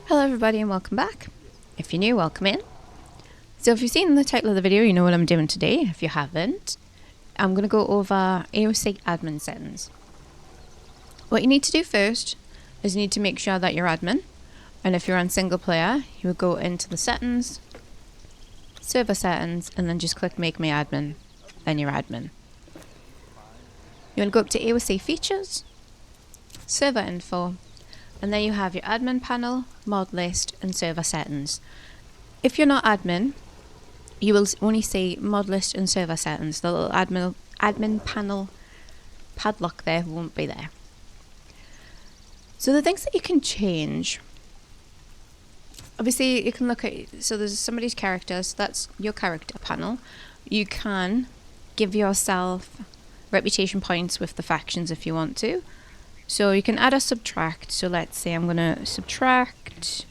Hello everybody and welcome back. If you're new, welcome in. So if you've seen the title of the video, you know what I'm doing today. If you haven't, I'm going to go over AOC admin settings. What you need to do first is you need to make sure that you're admin. And if you're on single player, you would go into the settings, server settings, and then just click make me admin, and you're admin. You want to go up to AOC features, server info, and there you have your admin panel, mod list, and server settings. If you're not admin, you will only see mod list and server settings. The little admin panel padlock there won't be there. So the things that you can change, obviously you can look at, so there's somebody's character, so that's your character panel. You can give yourself reputation points with the factions if you want to. So you can add or subtract. So let's say I'm going to subtract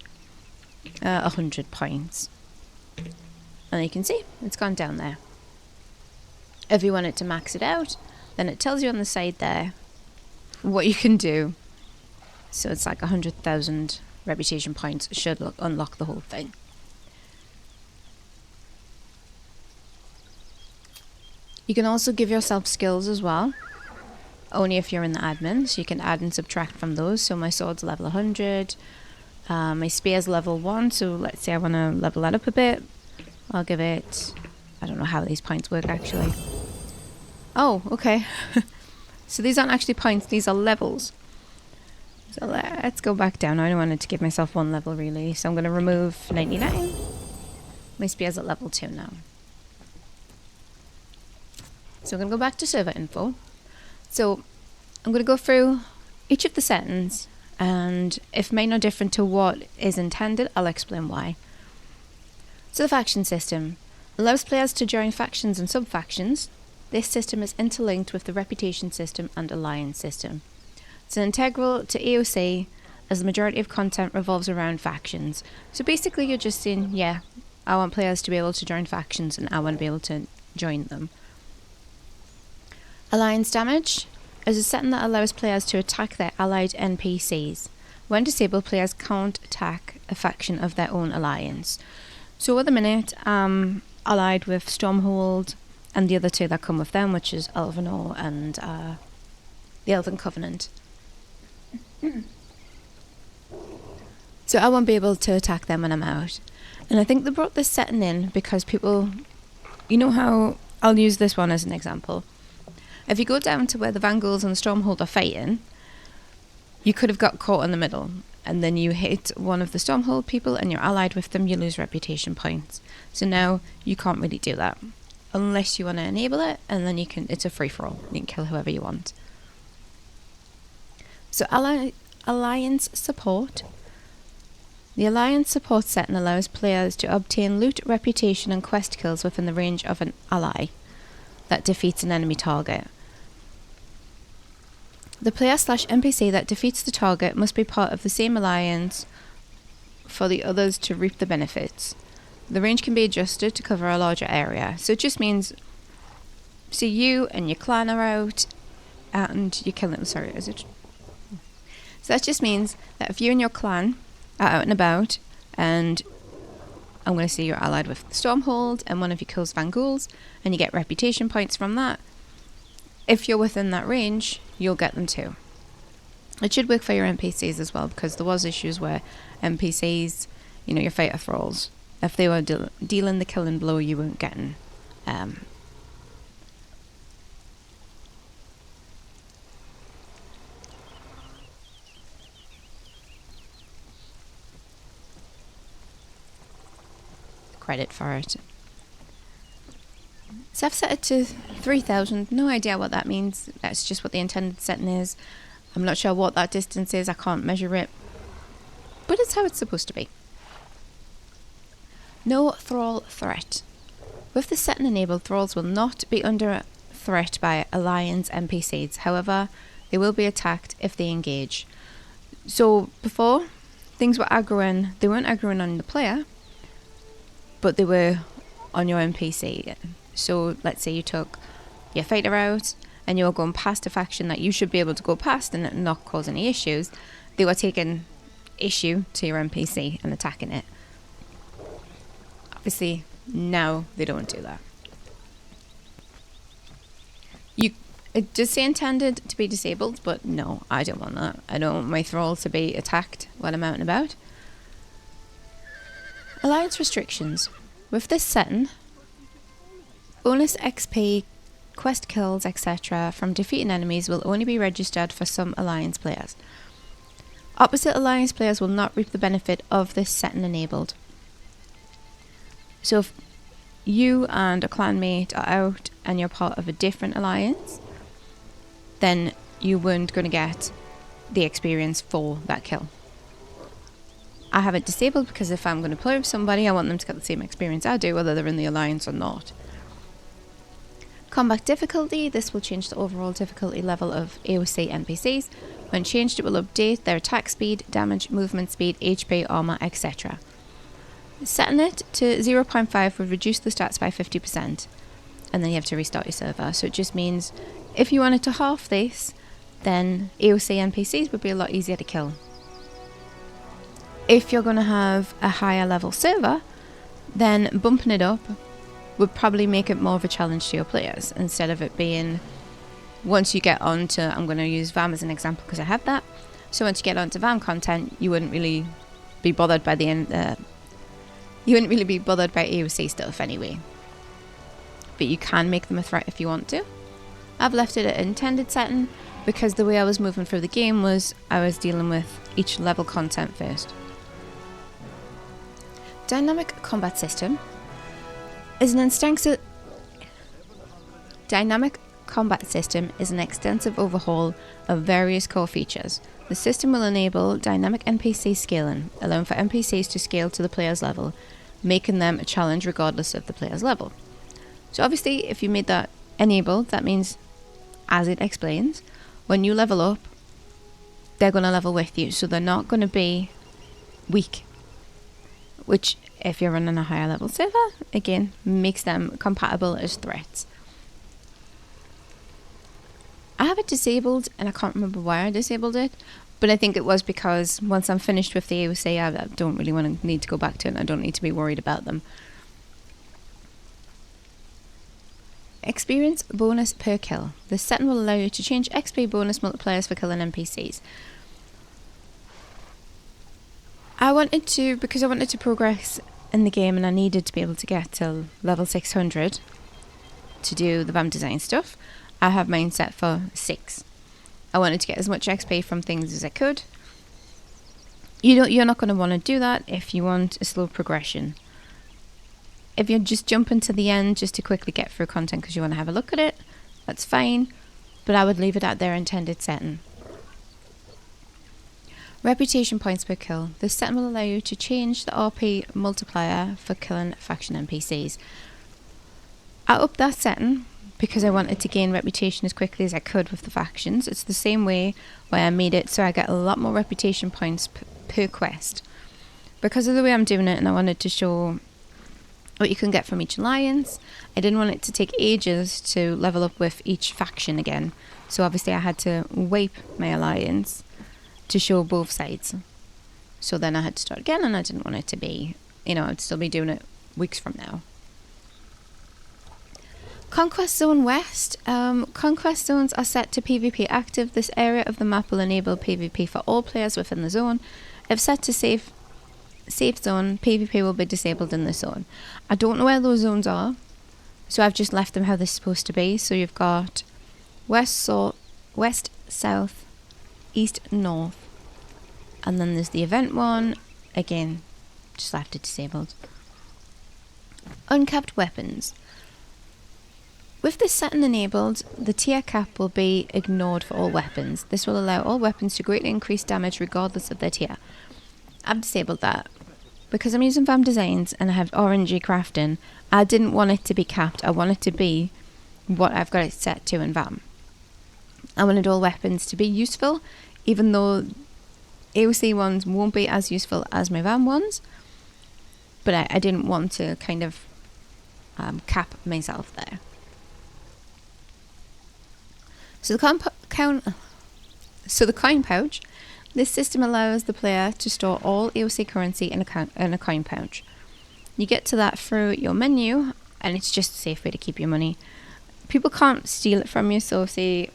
100 points. And you can see it's gone down there. If you wanted to max it out, then it tells you on the side there what you can do. So it's like 100,000 reputation points should unlock the whole thing. You can also give yourself skills as well. Only if you're in the admin, so you can add and subtract from those. So my sword's level 100, my spear's level 1, so let's say I want to level that up a bit. I'll give it, I don't know how these points work actually. Oh, okay. So these aren't actually points, these are levels. So let's go back down. I only wanted to give myself one level really, so I'm going to remove 99. My spear's at level 2 now. So I'm going to go back to server info. So I'm going to go through each of the settings, and if mine are different to what is intended, I'll explain why. So the faction system allows players to join factions and sub-factions. This system is interlinked with the reputation system and alliance system. It's integral to AOC as the majority of content revolves around factions. So basically you're just saying, yeah, I want players to be able to join factions and I want to be able to join them. Alliance damage is a setting that allows players to attack their allied NPCs. When disabled, players can't attack a faction of their own alliance. So at the minute, I'm allied with Stormhold and the other two that come with them, which is Elvenor and the Elven Covenant. So I won't be able to attack them when I'm out. And I think they brought this setting in because people, you know how, I'll use this one as an example. If you go down to where the Vanguards and the Stormhold are fighting, you could have got caught in the middle, and then you hit one of the Stormhold people and you're allied with them, you lose reputation points. So now you can't really do that, unless you want to enable it, and then you can, it's a free-for-all, you can kill whoever you want. So alliance support. The alliance support setting allows players to obtain loot, reputation and quest kills within the range of an ally that defeats an enemy target. The player/NPC that defeats the target must be part of the same alliance for the others to reap the benefits. The range can be adjusted to cover a larger area. So it just means, so you and your clan are out and you kill them. Sorry, is it? So that just means that if you and your clan are out and about, and I'm going to say you're allied with the Stormhold and one of you kills Vanguards and you get reputation points from that, if you're within that range, you'll get them too. It should work for your NPCs as well, because there was issues where NPCs, you know, your fighter thralls, if they were dealing the killing blow, you weren't getting credit for it. So I've set it to 3,000, no idea what that means, that's just what the intended setting is. I'm not sure what that distance is, I can't measure it, but it's how it's supposed to be. No thrall threat. With the setting enabled, thralls will not be under threat by alliance NPCs, however, they will be attacked if they engage. So before, things were aggroing, they weren't aggroing on the player, but they were on your NPC. So let's say you took your fighter out and you're going past a faction that you should be able to go past and not cause any issues. They were taking issue to your NPC and attacking it. Obviously, now they don't do that. It does say intended to be disabled, but no, I don't want that. I don't want my thralls to be attacked while I'm out and about. Alliance restrictions. With this setting, bonus XP, quest kills, etc. from defeating enemies will only be registered for some Alliance players. Opposite Alliance players will not reap the benefit of this setting enabled. So if you and a clanmate are out and you're part of a different Alliance, then you weren't going to get the experience for that kill. I have it disabled because if I'm going to play with somebody, I want them to get the same experience I do, whether they're in the Alliance or not. Combat difficulty. This will change the overall difficulty level of AOC NPCs. When changed, it will update their attack speed, damage, movement speed, HP, armor, etc. Setting it to 0.5 would reduce the stats by 50%. And then you have to restart your server. So it just means if you wanted to half this, then AOC NPCs would be a lot easier to kill. If you're going to have a higher level server, then bumping it up would probably make it more of a challenge to your players, instead of it being, once you get on to, I'm going to use VAM as an example because I have that, so once you get onto VAM content, you wouldn't really be bothered by you wouldn't really be bothered by AOC stuff anyway. But you can make them a threat if you want to. I've left it at intended setting because the way I was moving through the game was I was dealing with each level content first. Dynamic combat system is an extensive overhaul of various core features. The system will enable dynamic NPC scaling, allowing for NPCs to scale to the player's level, making them a challenge regardless of the player's level. So obviously, if you made that enabled, that means, as it explains, when you level up, they're going to level with you, so they're not going to be weak. Which, if you're running a higher level server, again, makes them compatible as threats. I have it disabled, and I can't remember why I disabled it, but I think it was because once I'm finished with the AOC, I don't really need to go back to it, and I don't need to be worried about them. Experience bonus per kill. This setting will allow you to change XP bonus multipliers for killing NPCs. Because I wanted to progress in the game and I needed to be able to get to level 600 to do the VAM design stuff, I have mine set for 6. I wanted to get as much XP from things as I could. You're not going to want to do that if you want a slow progression. If you're just jumping to the end just to quickly get through content because you want to have a look at it, that's fine, but I would leave it at their intended setting. Reputation points per kill. This setting will allow you to change the RP multiplier for killing faction NPCs. I upped that setting because I wanted to gain reputation as quickly as I could with the factions. It's the same way where I made it so I get a lot more reputation points per quest. Because of the way I'm doing it, and I wanted to show what you can get from each alliance, I didn't want it to take ages to level up with each faction again. So obviously I had to wipe my alliance to show both sides. So then I had to start again, and I didn't want it to be, I'd still be doing it weeks from now. Conquest Zone West. Conquest zones are set to PvP active. This area of the map will enable PvP for all players within the zone. If set to safe zone, PvP will be disabled in this zone. I don't know where those zones are, so I've just left them how they're supposed to be. So you've got west, south, east, north, and then there's the event one. Again, just left it disabled. Uncapped weapons. With this setting enabled, the tier cap will be ignored for all weapons. This will allow all weapons to greatly increase damage regardless of their tier. I've disabled that. Because I'm using VAM designs and I have RNG crafting, I didn't want it to be capped. I want it to be what I've got it set to in VAM. I wanted all weapons to be useful, even though AOC ones won't be as useful as my VAM ones. But I didn't want to kind of cap myself there. So the coin pouch. This system allows the player to store all AOC currency in a coin pouch. You get to that through your menu, and it's just a safe way to keep your money. People can't steal it from you, so say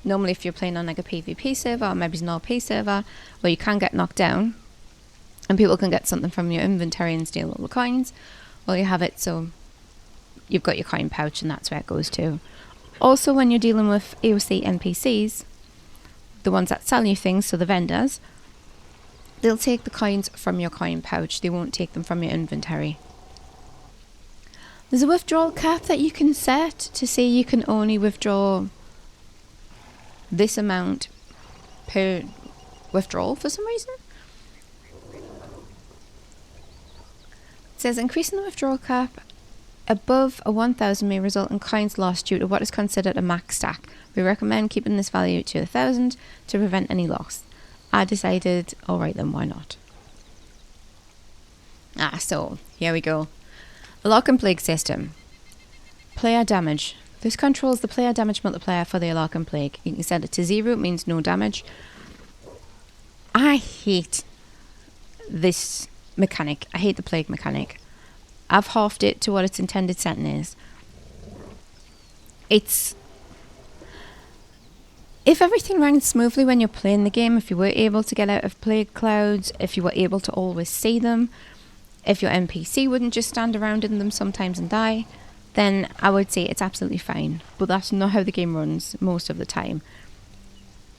normally if you're playing on like a PvP server or maybe an RP server where you can get knocked down and people can get something from your inventory and steal all the coins, well, you have it, so you've got your coin pouch and that's where it goes to. Also, when you're dealing with AOC NPCs, the ones that sell you things, so the vendors, they'll take the coins from your coin pouch. They won't take them from your inventory. There's a withdrawal cap that you can set to say you can only withdraw this amount per withdrawal for some reason. It says increasing the withdrawal cap above a 1000 may result in coins lost due to what is considered a max stack. We recommend keeping this value to 1000 to prevent any loss. I decided, alright then, why not? So here we go. Lock and Plague system. Player damage. This controls the player damage multiplier for the Lock and Plague. You can set it to 0, it means no damage. I hate this mechanic. I hate the Plague mechanic. I've halved it to what its intended setting is. If everything ran smoothly when you're playing the game, if you were able to get out of Plague Clouds, if you were able to always see them, if your NPC wouldn't just stand around in them sometimes and die, then I would say it's absolutely fine. But that's not how the game runs most of the time.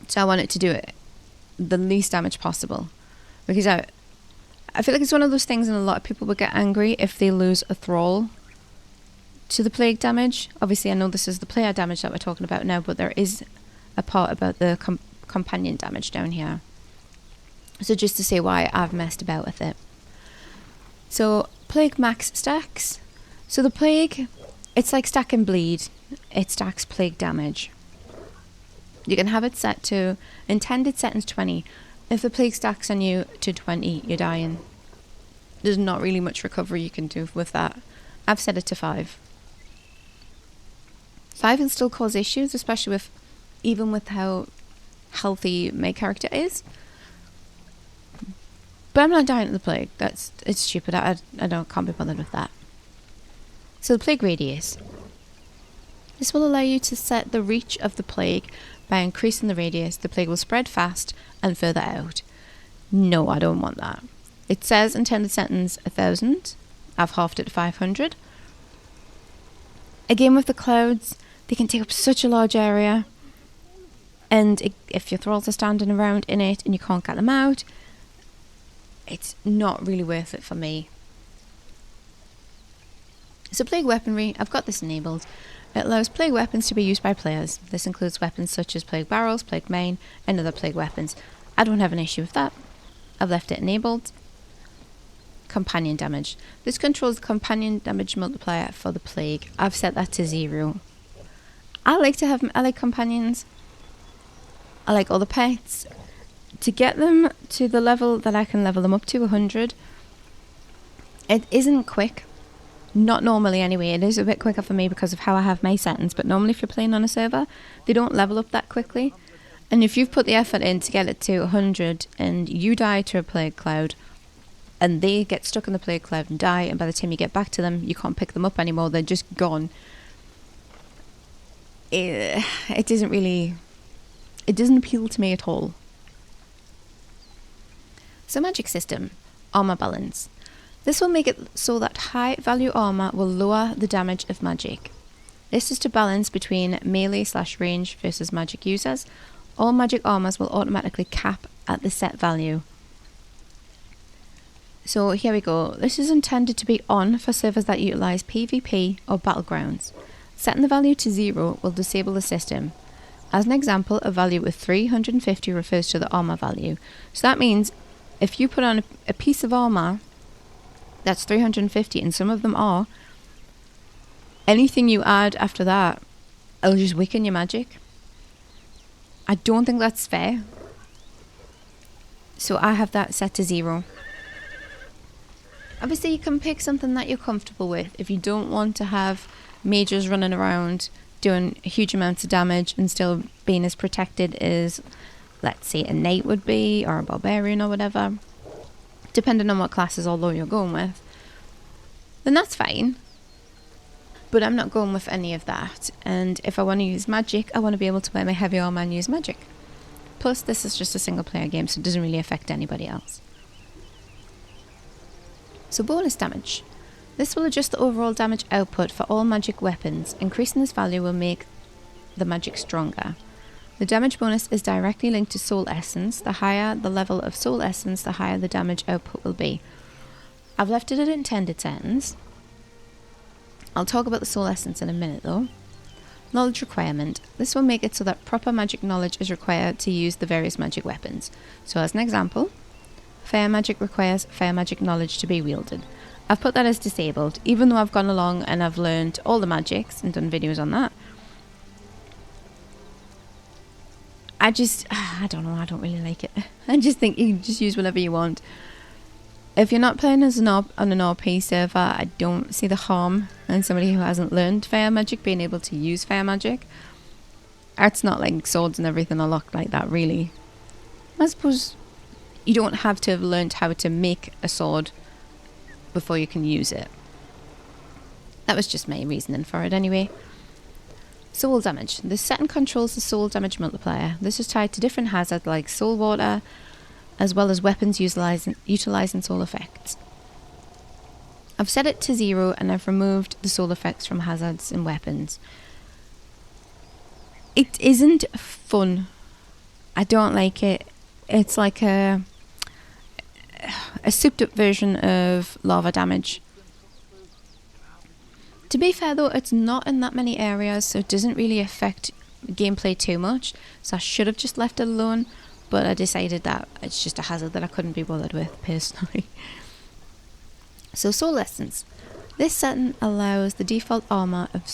So I want it to do it the least damage possible. Because I feel like it's one of those things, and a lot of people would get angry if they lose a thrall to the plague damage. Obviously, I know this is the player damage that we're talking about now, but there is a part about the companion damage down here. So just to say why I've messed about with it. So, Plague max stacks. So the Plague, it's like Stack and Bleed. It stacks Plague damage. You can have it set to intended settings 20. If the Plague stacks on you to 20, you're dying. There's not really much recovery you can do with that. I've set it to 5. 5 can still cause issues, especially even with how healthy my character is. But I'm not dying to the Plague. It's stupid. I can't be bothered with that. So the Plague radius. This will allow you to set the reach of the Plague by increasing the radius. The Plague will spread fast and further out. No, I don't want that. It says intended settings 1000. I've halved it to 500. Again, with the clouds, they can take up such a large area. And if your thralls are standing around in it and you can't get them out, it's not really worth it for me. So Plague weaponry, I've got this enabled. It allows Plague weapons to be used by players. This includes weapons such as Plague barrels, Plague main, and other Plague weapons. I don't have an issue with that. I've left it enabled. Companion damage. This controls the companion damage multiplier for the Plague. I've set that to 0. I like companions. I like all the pets. To get them to the level that I can level them up to 100, it isn't quick. Not normally anyway. It is a bit quicker for me because of how I have my settings, but normally if you're playing on a server, they don't level up that quickly. And if you've put the effort in to get it to 100 and you die to a Plague Cloud and they get stuck in the Plague Cloud and die, and by the time you get back to them, you can't pick them up anymore, they're just gone. It doesn't appeal to me at all. So magic system, armor balance. This will make it so that high value armor will lower the damage of magic. This is to balance between melee/range versus magic users. All magic armors will automatically cap at the set value. So here we go. This is intended to be on for servers that utilize PvP or battlegrounds. Setting the value to 0 will disable the system. As an example, a value of 350 refers to the armor value. So that means if you put on a piece of armor that's 350, and some of them are, anything you add after that, it'll just weaken your magic. I don't think that's fair. So I have that set to 0. Obviously you can pick something that you're comfortable with. If you don't want to have mages running around doing huge amounts of damage and still being as protected as let's say a knight would be, or a barbarian or whatever, depending on what classes or law you're going with, then that's fine. But I'm not going with any of that. And if I want to use magic, I want to be able to wear my heavy armor and use magic. Plus, this is just a single player game, so it doesn't really affect anybody else. So bonus damage. This will adjust the overall damage output for all magic weapons. Increasing this value will make the magic stronger. The damage bonus is directly linked to soul essence. The higher the level of soul essence, the higher the damage output will be. I've left it at intended settings. I'll talk about the soul essence in a minute though. Knowledge requirement. This will make it so that proper magic knowledge is required to use the various magic weapons. So as an example, fire magic requires fire magic knowledge to be wielded. I've put that as disabled, even though I've gone along and I've learned all the magics and done videos on that. I don't know, I don't really like it. I just think you can just use whatever you want. If you're not playing as on an RP server, I don't see the harm in somebody who hasn't learned fire magic being able to use fire magic. It's not like swords and everything are locked like that, really. I suppose you don't have to have learned how to make a sword before you can use it. That was just my reasoning for it anyway. Soul damage. This setting controls the soul damage multiplier. This is tied to different hazards like soul water, as well as weapons utilizing soul effects. I've set it to 0 and I've removed the soul effects from hazards and weapons. It isn't fun. I don't like it. It's like a souped up version of lava damage. To be fair though, it's not in that many areas, so it doesn't really affect gameplay too much. So I should have just left it alone. But I decided that it's just a hazard that I couldn't be bothered with, personally. So, Soul Essence. This setting allows the default armor of...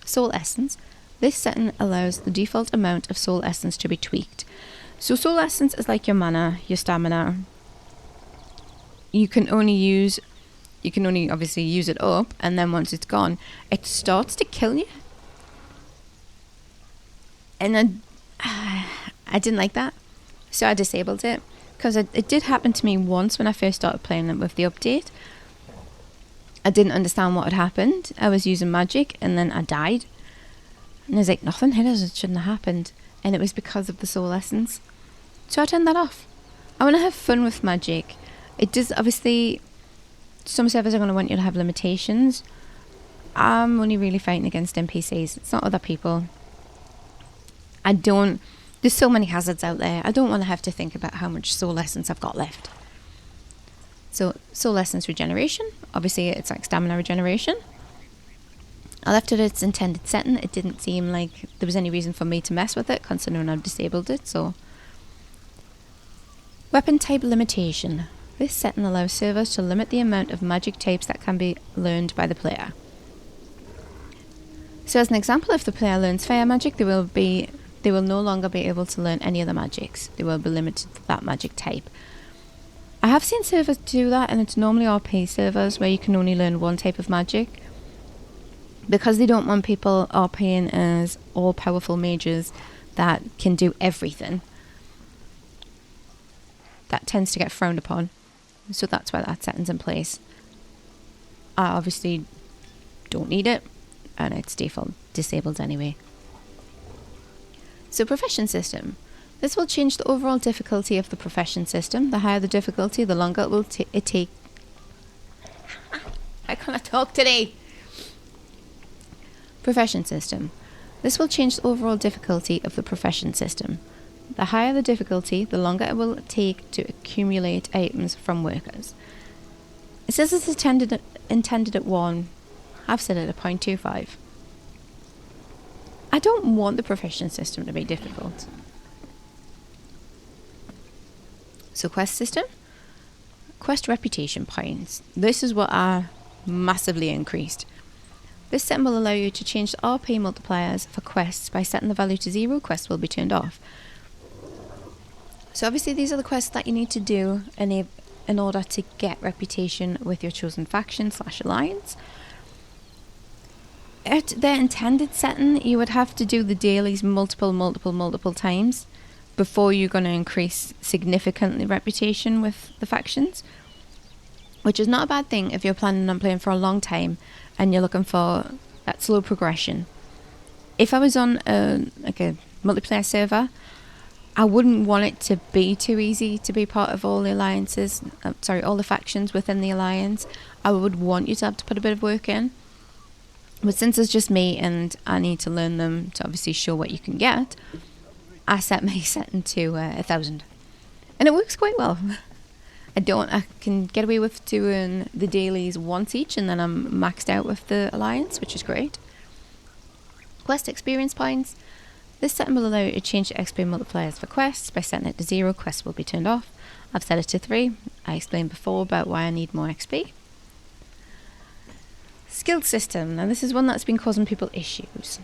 Soul Essence. This setting allows the default amount of Soul Essence to be tweaked. So, Soul Essence is like your mana, your stamina. You can only obviously use it up, and then once it's gone, it starts to kill you. And I didn't like that, so I disabled it, because it did happen to me once when I first started playing it with the update. I didn't understand what had happened. I was using magic and then I died, and I was like, nothing hit us, it shouldn't have happened, and it was because of the soul essence. So I turned that off. I want to have fun with magic. It does, obviously, some servers are going to want you to have limitations. I'm only really fighting against NPCs, it's not other people. There's so many hazards out there. I don't want to have to think about how much soul essence I've got left. So, soul essence regeneration. Obviously, it's like stamina regeneration. I left it at its intended setting. It didn't seem like there was any reason for me to mess with it, considering I've disabled it, so. Weapon type limitation. This setting allows servers to limit the amount of magic types that can be learned by the player. So as an example, if the player learns fire magic, they will no longer be able to learn any other magics. They will be limited to that magic type. I have seen servers do that, and it's normally RP servers where you can only learn one type of magic, because they don't want people RPing as all-powerful mages that can do everything. That tends to get frowned upon, so that's why that setting's in place. I obviously don't need it, and it's default disabled anyway. So, profession system. This will change the overall difficulty of the profession system. The higher the difficulty, the longer it will take. I cannot talk today. Profession system. This will change the overall difficulty of the profession system. The higher the difficulty, the longer it will take to accumulate items from workers. It says it's intended at 1. I've set it at 0.25. I don't want the profession system to be difficult. So quest system. Quest reputation points. This is what I massively increased. This setting will allow you to change the RP multipliers for quests. By setting the value to 0, quests will be turned off. So obviously these are the quests that you need to do in order to get reputation with your chosen faction / alliance. At their intended setting, you would have to do the dailies multiple times. before you're going to increase significantly reputation with the factions, which is not a bad thing if you're planning on playing for a long time and you're looking for that slow progression. If I was on a multiplayer server, I wouldn't want it to be too easy to be part of all the alliances, all the factions within the alliance. I would want you to have to put a bit of work in. But since it's just me and I need to learn them to obviously show what you can get, I set my setting to 1,000. And it works quite well. I can get away with doing the dailies once each, and then I'm maxed out with the alliance, which is great. Quest experience points. This setting will allow you to change the XP multipliers for quests. By setting it to 0, quests will be turned off. I've set it to 3. I explained before about why I need more XP. Skill system. Now this is one that's been causing people issues.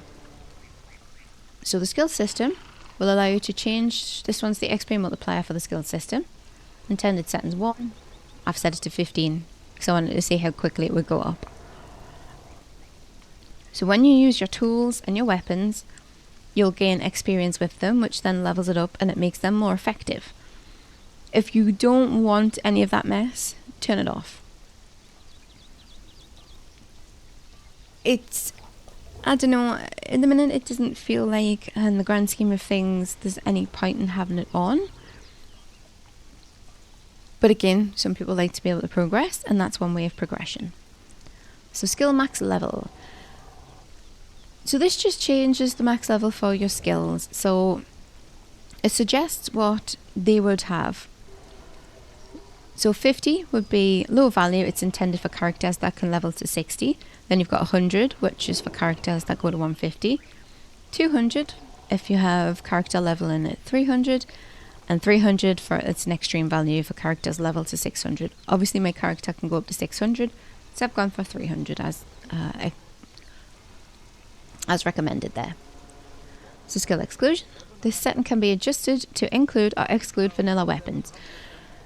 So the skill system will allow you to change, this one's the XP multiplier for the skill system. Intended settings 1. I've set it to 15 because I wanted to see how quickly it would go up. So when you use your tools and your weapons, you'll gain experience with them, which then levels it up and it makes them more effective. If you don't want any of that mess, turn it off. I don't know, in the minute it doesn't feel like, in the grand scheme of things, there's any point in having it on. But again, some people like to be able to progress, and that's one way of progression. So skill max level. So this just changes the max level for your skills. So it suggests what they would have. So 50 would be low value. It's intended for characters that can level to 60. Then you've got 100, which is for characters that go to 150. 200 if you have character leveling at 300. And 300 for it's an extreme value for characters level to 600. Obviously my character can go up to 600, so I've gone for 300 as recommended there. So skill exclusion. This setting can be adjusted to include or exclude vanilla weapons.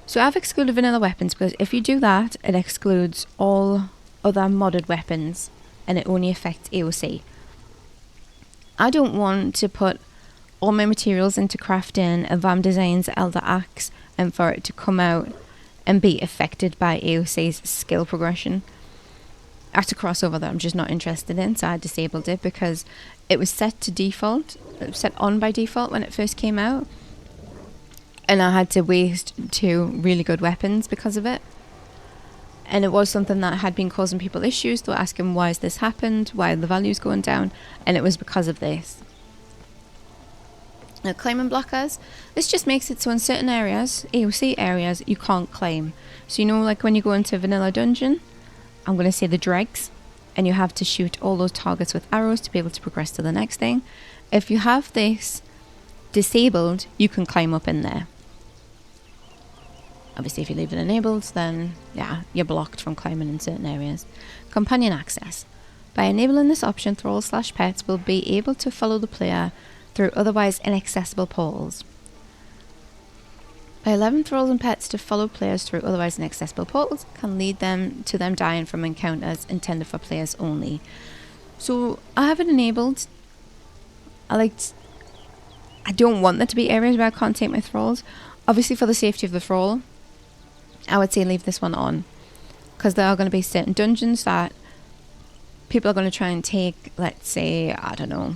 So I've excluded vanilla weapons because if you do that, it excludes all other modded weapons and it only affects AOC. I don't want to put all my materials into crafting a Vam Designs Elder Axe and for it to come out and be affected by AOC's skill progression. That's a crossover that I'm just not interested in, so I disabled it because it was set to default. It was set on by default when it first came out, and I had to waste 2 really good weapons because of it. And it was something that had been causing people issues. They were asking why has this happened, why are the values going down, and it was because of this. Now, claiming blockers, this just makes it so in certain areas, AOC areas, you can't claim. So you know, like when you go into a vanilla dungeon, I'm going to say the dregs, and you have to shoot all those targets with arrows to be able to progress to the next thing. If you have this disabled, you can climb up in there. Obviously, if you leave it enabled, then yeah, you're blocked from climbing in certain areas. Companion access. By enabling this option, thralls/pets will be able to follow the player through otherwise inaccessible portals. By allowing thralls and pets to follow players through otherwise inaccessible portals can lead them to them dying from encounters intended for players only. So I have it enabled. I don't want there to be areas where I can't take my thralls. Obviously for the safety of the thrall, I would say leave this one on. Because there are going to be certain dungeons that people are going to try and take, let's say, I don't know,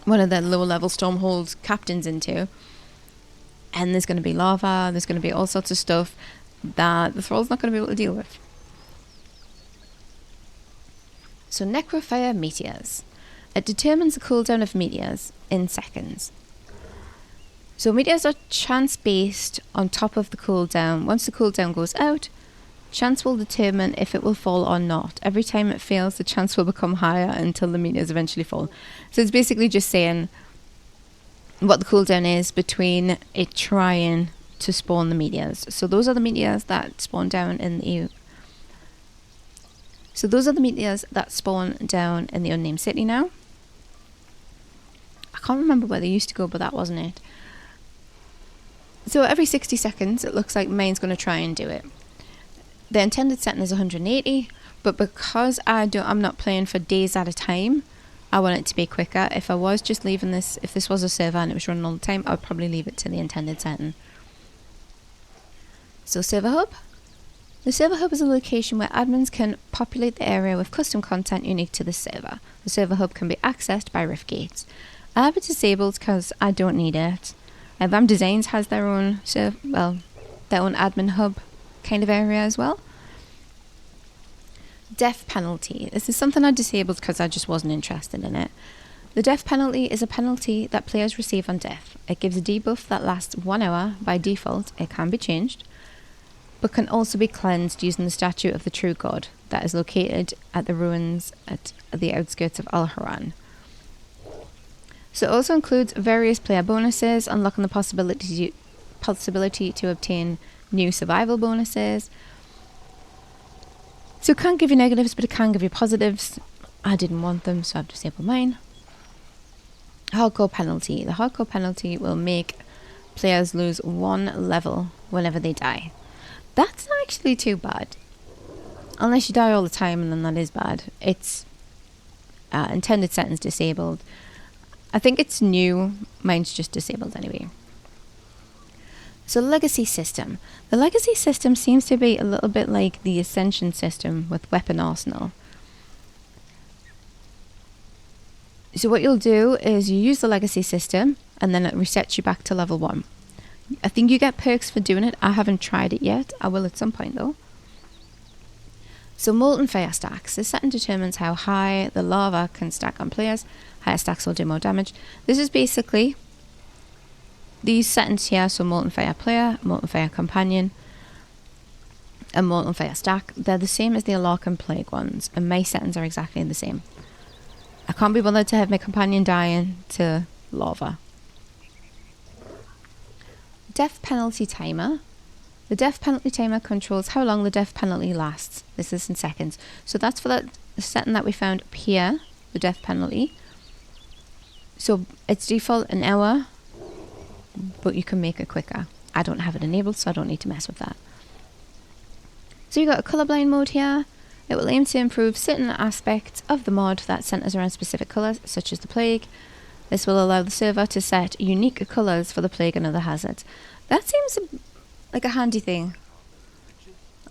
one of the lower level Stormhold captains into, and there's going to be lava, there's going to be all sorts of stuff that the thrall's not going to be able to deal with. So Necrofire Meteors. It determines the cooldown of meteors in seconds. So meteors are chance based on top of the cooldown. Once the cooldown goes out, chance will determine if it will fall or not. Every time it fails, the chance will become higher until the meteors eventually fall. So it's basically just saying what the cooldown is between it trying to spawn the meteors. So those are the meteors that spawn down in the unnamed city now. I can't remember where they used to go, but that wasn't it. So every 60 seconds, it looks like mine's going to try and do it. The intended setting is 180, but because I'm not playing for days at a time, I want it to be quicker. If I was just leaving this, if this was a server and it was running all the time, I would probably leave it to the intended setting. So Server Hub. The Server Hub is a location where admins can populate the area with custom content unique to the server. The Server Hub can be accessed by Rift Gates. I have it disabled because I don't need it. Vam Designs has their own their own admin hub kind of area as well. Death penalty. This is something I disabled because I just wasn't interested in it. The death penalty is a penalty that players receive on death. It gives a debuff that lasts 1 hour by default. It can be changed, but can also be cleansed using the statue of the true god that is located at the ruins at the outskirts of Al-Haran. So it also includes various player bonuses, unlocking the possibility to obtain new survival bonuses. So it can't give you negatives, but it can give you positives. I didn't want them, so I've disabled mine. Hardcore penalty. The hardcore penalty will make players lose 1 level whenever they die. That's not actually too bad. Unless you die all the time, and then that is bad. It's intended settings disabled. I think it's new. Mine's just disabled anyway. So legacy system. The legacy system seems to be a little bit like the Ascension system with weapon arsenal. So what you'll do is you use the legacy system and then it resets you back to level 1. I think you get perks for doing it. I haven't tried it yet. I will at some point though. So molten fire stacks. This setting determines how high the lava can stack on players. Higher stacks will do more damage. This is basically these settings here, so molten fire player, molten fire companion, and molten fire stack. They're the same as the Alark and Plague ones, and my settings are exactly the same. I can't be bothered to have my companion dying to lava. Death penalty timer. The death penalty timer controls how long the death penalty lasts. This is in seconds. So that's for that setting that we found up here, the death penalty. So it's default an hour, but you can make it quicker. I don't have it enabled, so I don't need to mess with that. So you've got a colorblind mode here. It will aim to improve certain aspects of the mod that centers around specific colors, such as the plague. This will allow the server to set unique colors for the plague and other hazards. That seems like a handy thing.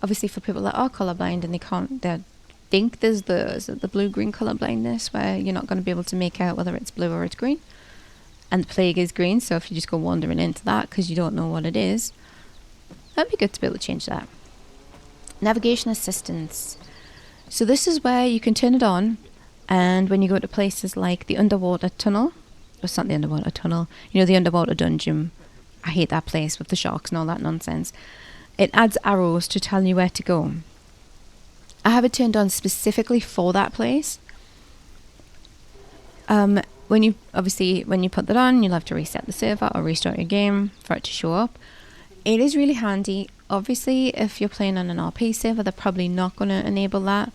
Obviously for people that are colorblind and they think there's the blue-green color blindness where you're not going to be able to make out whether it's blue or it's green. And the plague is green, so if you just go wandering into that because you don't know what it is, that'd be good to be able to change that. Navigation assistance. So this is where you can turn it on, and when you go to places like the underwater tunnel, it's not the underwater tunnel, you know, the underwater dungeon, I hate that place with the sharks and all that nonsense, it adds arrows to tell you where to go. I have it turned on specifically for that place. When you put that on, you'll have to reset the server or restart your game for it to show up. It is really handy. Obviously, if you're playing on an RP server, they're probably not going to enable that.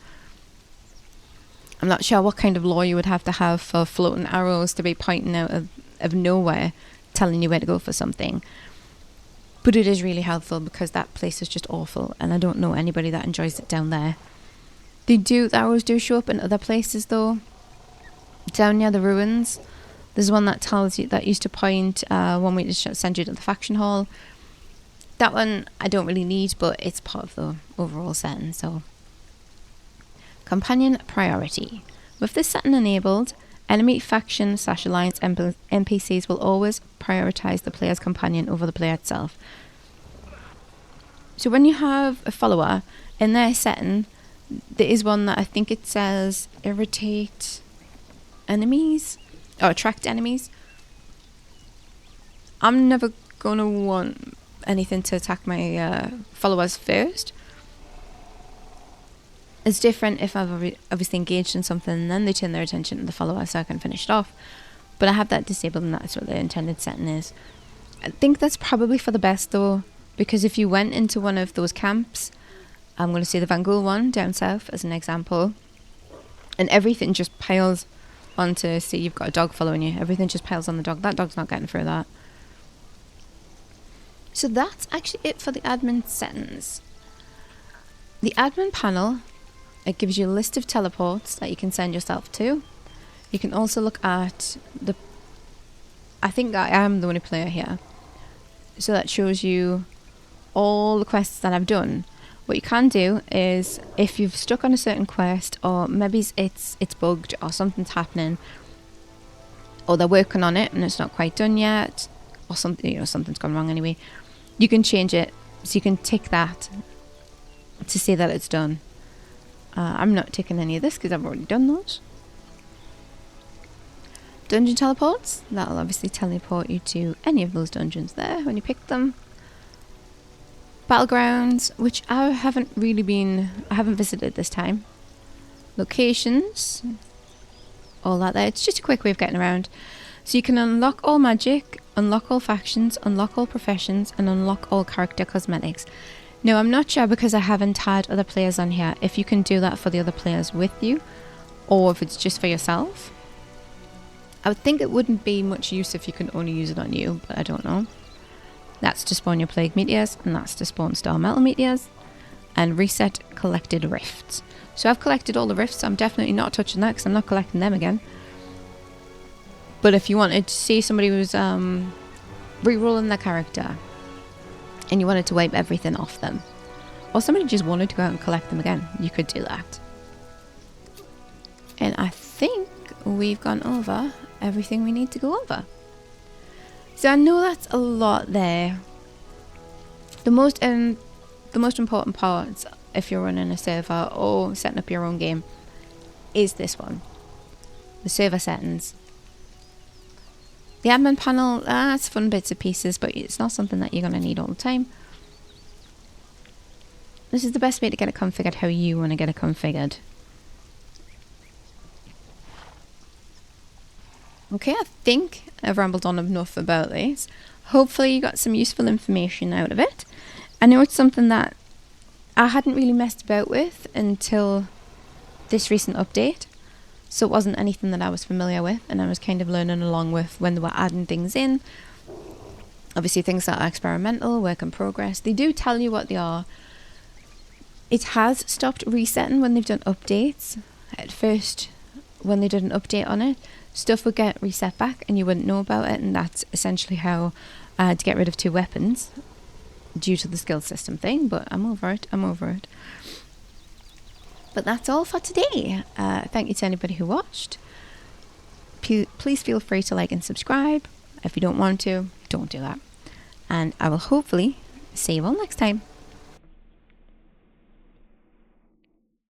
I'm not sure what kind of law you would have to have for floating arrows to be pointing out of nowhere, telling you where to go for something. But it is really helpful because that place is just awful, and I don't know anybody that enjoys it down there. The arrows do show up in other places though. Down near the ruins, there's one that tells you, that used to point one way to send you to the faction hall. That one I don't really need, but it's part of the overall setting. So, companion priority. With this setting enabled, enemy faction / alliance NPCs will always prioritize the player's companion over the player itself. So when you have a follower in their setting, there is one that I think it says irritate enemies or attract enemies. I'm never gonna want anything to attack my followers first. It's different if I've obviously engaged in something and then they turn their attention to the follower so I can finish it off. But I have that disabled and that's what the intended setting is. I think that's probably for the best though, because if you went into one of those camps, I'm going to say the Van Gogh one down south as an example, and everything just piles onto, say you've got a dog following you, everything just piles on the dog. That dog's not getting through that. So that's actually it for the admin settings. The admin panel, it gives you a list of teleports that you can send yourself to. You can also look at the... I think I am the only player here. So that shows you all the quests that I've done. What you can do is, if you've stuck on a certain quest, or maybe it's bugged, or something's happening, or they're working on it and it's not quite done yet, or something, you know, something's gone wrong anyway, you can change it. So you can tick that to say that it's done. I'm not ticking any of this because I've already done those. Dungeon teleports, that'll obviously teleport you to any of those dungeons there when you pick them. Battlegrounds, which I haven't visited this time. Locations, all that there. It's just a quick way of getting around. So you can unlock all magic, unlock all factions, unlock all professions, and unlock all character cosmetics. Now, I'm not sure, because I haven't had other players on here, if you can do that for the other players with you, or if it's just for yourself. I would think it wouldn't be much use if you can only use it on you, but I don't know. That's to spawn your plague meteors, and that's to spawn star metal meteors, and reset collected rifts. So I've collected all the rifts. I'm definitely not touching that because I'm not collecting them again. But if you wanted to see somebody who's re-rolling their character and you wanted to wipe everything off them, or somebody just wanted to go out and collect them again, you could do that. And I think we've gone over everything we need to go over. So I know that's a lot there. The most important parts, if you're running a server or setting up your own game, is this one. The server settings. The admin panel, it's fun bits and pieces, but it's not something that you're going to need all the time. This is the best way to get it configured how you want to get it configured. Okay, I think I've rambled on enough about this. Hopefully you got some useful information out of it. I know it's something that I hadn't really messed about with until this recent update. So it wasn't anything that I was familiar with, and I was kind of learning along with when they were adding things in. Obviously things that are experimental, work in progress, they do tell you what they are. It has stopped resetting when they've done updates. At first, when they did an update on it, stuff would get reset back and you wouldn't know about it, and that's essentially how I had to get rid of 2 weapons due to the skill system thing, but I'm over it. But that's all for today. Thank you to anybody who watched. Please feel free to like and subscribe. If you don't want to, don't do that. And I will hopefully see you all next time.